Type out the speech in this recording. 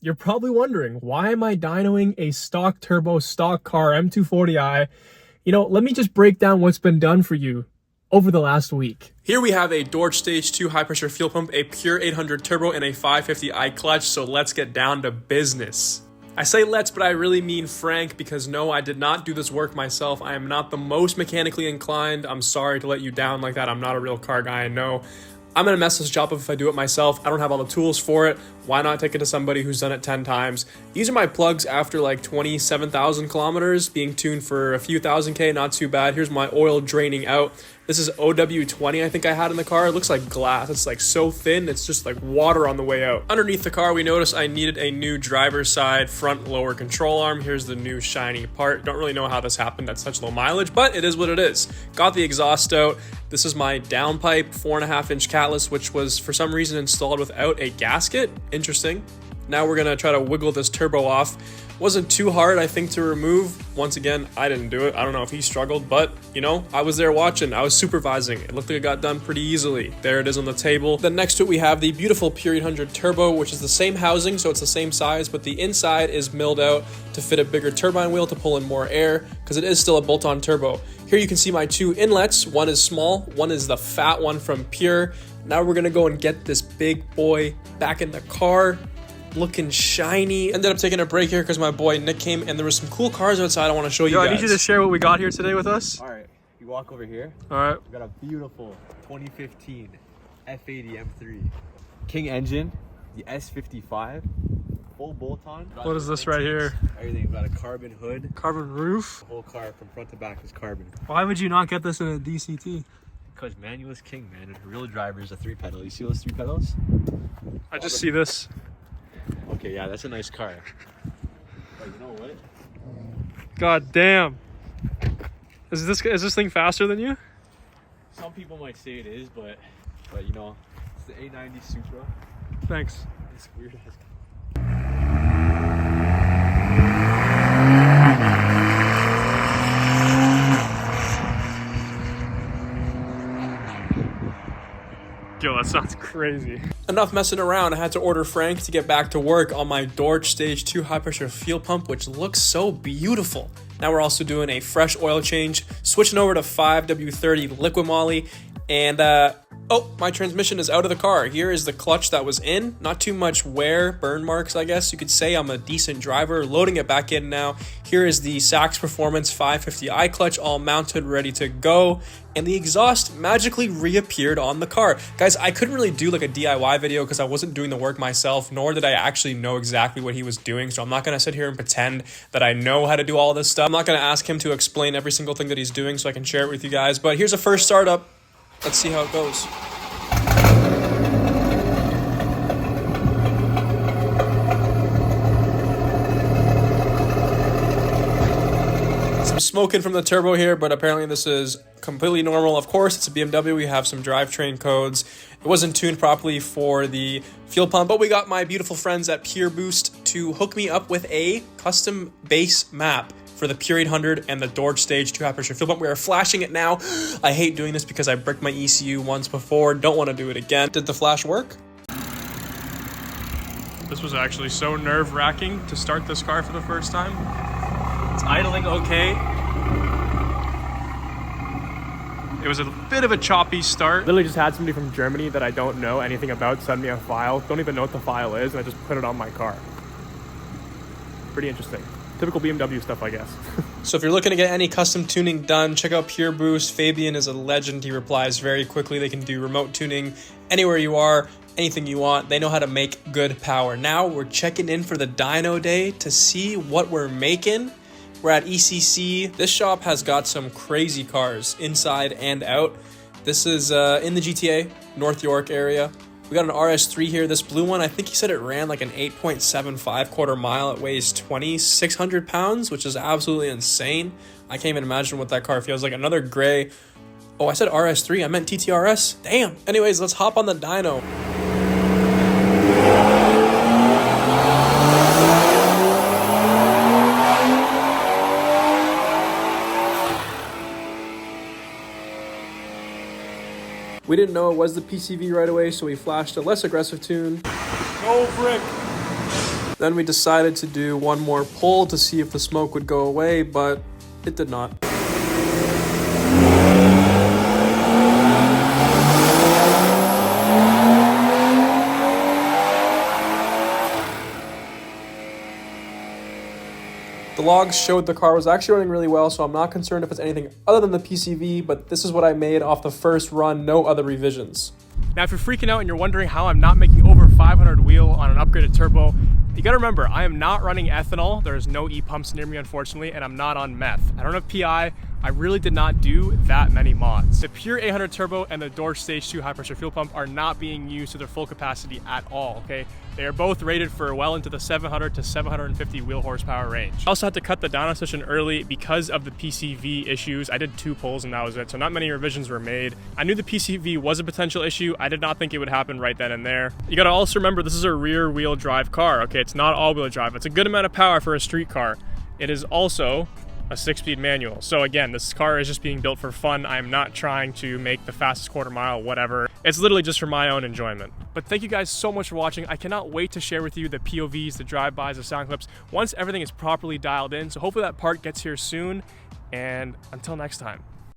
You're probably wondering, why am I dynoing a stock turbo, stock car M240i? You know, let me just break down what's been done for you over the last week. Here we have a DORCH Stage 2 high pressure fuel pump, a pure 800 turbo, and a 550i clutch, so let's get down to business. I say let's, but I really mean Frank, because no, I did not do this work myself. I am not the most mechanically inclined. I'm sorry to let you down like that. I'm not a real car guy, I know. I'm gonna mess this job up if I do it myself. I don't have all the tools for it. Why not take it to somebody who's done it 10 times? These are my plugs after like 27,000 kilometers, being tuned for a few thousand K, not too bad. Here's my oil draining out. This is OW20 I think I had in the car. It looks like glass. It's like so thin, it's just like water on the way out. Underneath the car, we noticed I needed a new driver's side front lower control arm. Here's the new shiny part. Don't really know how this happened at such low mileage, but it is what it is. Got the exhaust out. This is my downpipe 4.5-inch catless, which was for some reason installed without a gasket. Interesting. Now we're gonna try to wiggle this turbo off. Wasn't too hard, I think, to remove. Once again, I didn't do it. I don't know if he struggled, but you know, I was there watching. I was supervising. It looked like it got done pretty easily. There it is on the table. Then next to it, we have the beautiful Pure 800 Turbo, which is the same housing, so it's the same size, but the inside is milled out to fit a bigger turbine wheel to pull in more air, because it is still a bolt-on turbo. Here you can see my two inlets. One is small, one is the fat one from Pure. Now we're gonna go and get this big boy back in the car, looking shiny. Ended up taking a break here because my boy Nick came and there was some cool cars outside I want to show you guys. I need you to share what we got here today with us. All right, you walk over here. All right. We got a beautiful 2015 F80 M3 King engine, the S55, full bolt-on. What is this right here? Everything. We got a carbon hood. Carbon roof. The whole car from front to back is carbon. Why would you not get this in a DCT? Because manual is king, man. And real driver is a 3-pedal. You see those 3 pedals? I just see this. Okay, yeah, that's a nice car. But you know what? God damn. Is this thing faster than you? Some people might say it is, but you know, it's the 890 Supra. Thanks. It's weird as. Yo, that sounds crazy. Enough messing around. I had to order Frank to get back to work on my DORCH Stage 2 high pressure fuel pump, which looks so beautiful. Now we're also doing a fresh oil change, switching over to 5W30 liquid moly, and oh, my transmission is out of the car. Here is the clutch that was in. Not too much wear, burn marks, I guess you could say. I'm a decent driver. Loading it back in now. Here is the Sachs Performance 550i clutch, all mounted, ready to go. And the exhaust magically reappeared on the car. Guys, I couldn't really do like a DIY video because I wasn't doing the work myself, nor did I actually know exactly what he was doing. So I'm not gonna sit here and pretend that I know how to do all this stuff. I'm not gonna ask him to explain every single thing that he's doing so I can share it with you guys. But here's a first startup. Let's see how it goes. Some smoking from the turbo here, but apparently this is completely normal. Of course, it's a BMW. We have some drivetrain codes. It wasn't tuned properly for the fuel pump, but we got my beautiful friends at Pure Boost to hook me up with a custom base map for the Pure 800 and the DORCH Stage 2 high pressure fuel pump. We are flashing it now. I hate doing this because I bricked my ECU once before. Don't want to do it again. Did the flash work? This was actually so nerve-wracking to start this car for the first time. It's idling okay. It was a bit of a choppy start. Literally just had somebody from Germany that I don't know anything about send me a file. Don't even know what the file is, and I just put it on my car. Pretty interesting. Typical BMW stuff, I guess. So if you're looking to get any custom tuning done, check out Pure Boost. Fabian is a legend. He replies very quickly. They can do remote tuning anywhere you are, anything you want. They know how to make good power. Now we're checking in for the dyno day to see what we're making. We're at ECC. This shop has got some crazy cars inside and out. This is in the GTA, North York area. We got an RS3 here. This blue one, I think he said it ran like an 8.75 quarter mile. It weighs 2,600 pounds, which is absolutely insane. I can't even imagine what that car feels like. Another gray. Oh, I said RS3. I meant TTRS. Damn. Anyways, let's hop on the dyno. We didn't know it was the PCV right away, so we flashed a less aggressive tune. Go, Frick! Then we decided to do one more pull to see if the smoke would go away, but it did not. The logs showed the car was actually running really well, so I'm not concerned if it's anything other than the PCV, but this is what I made off the first run, no other revisions. Now, if you're freaking out and you're wondering how I'm not making over 500 wheel on an upgraded turbo, you gotta remember, I am not running ethanol. There's no e-pumps near me, unfortunately, and I'm not on meth. I don't have PI. I really did not do that many mods. The pure 800 turbo and the DORCH Stage 2 high pressure fuel pump are not being used to their full capacity at all, okay? They are both rated for well into the 700 to 750 wheel horsepower range. I also had to cut the dyno session early because of the PCV issues. I did 2 pulls and that was it, so not many revisions were made. I knew the PCV was a potential issue. I did not think it would happen right then and there. You gotta also remember, this is a rear wheel drive car, okay? It's not all wheel drive. It's a good amount of power for a street car. It is also a 6-speed manual. So again, this car is just being built for fun. I'm not trying to make the fastest quarter mile, whatever. It's literally just for my own enjoyment. But thank you guys so much for watching. I cannot wait to share with you the POVs, the drive-bys, the sound clips, once everything is properly dialed in. So hopefully that part gets here soon. And until next time.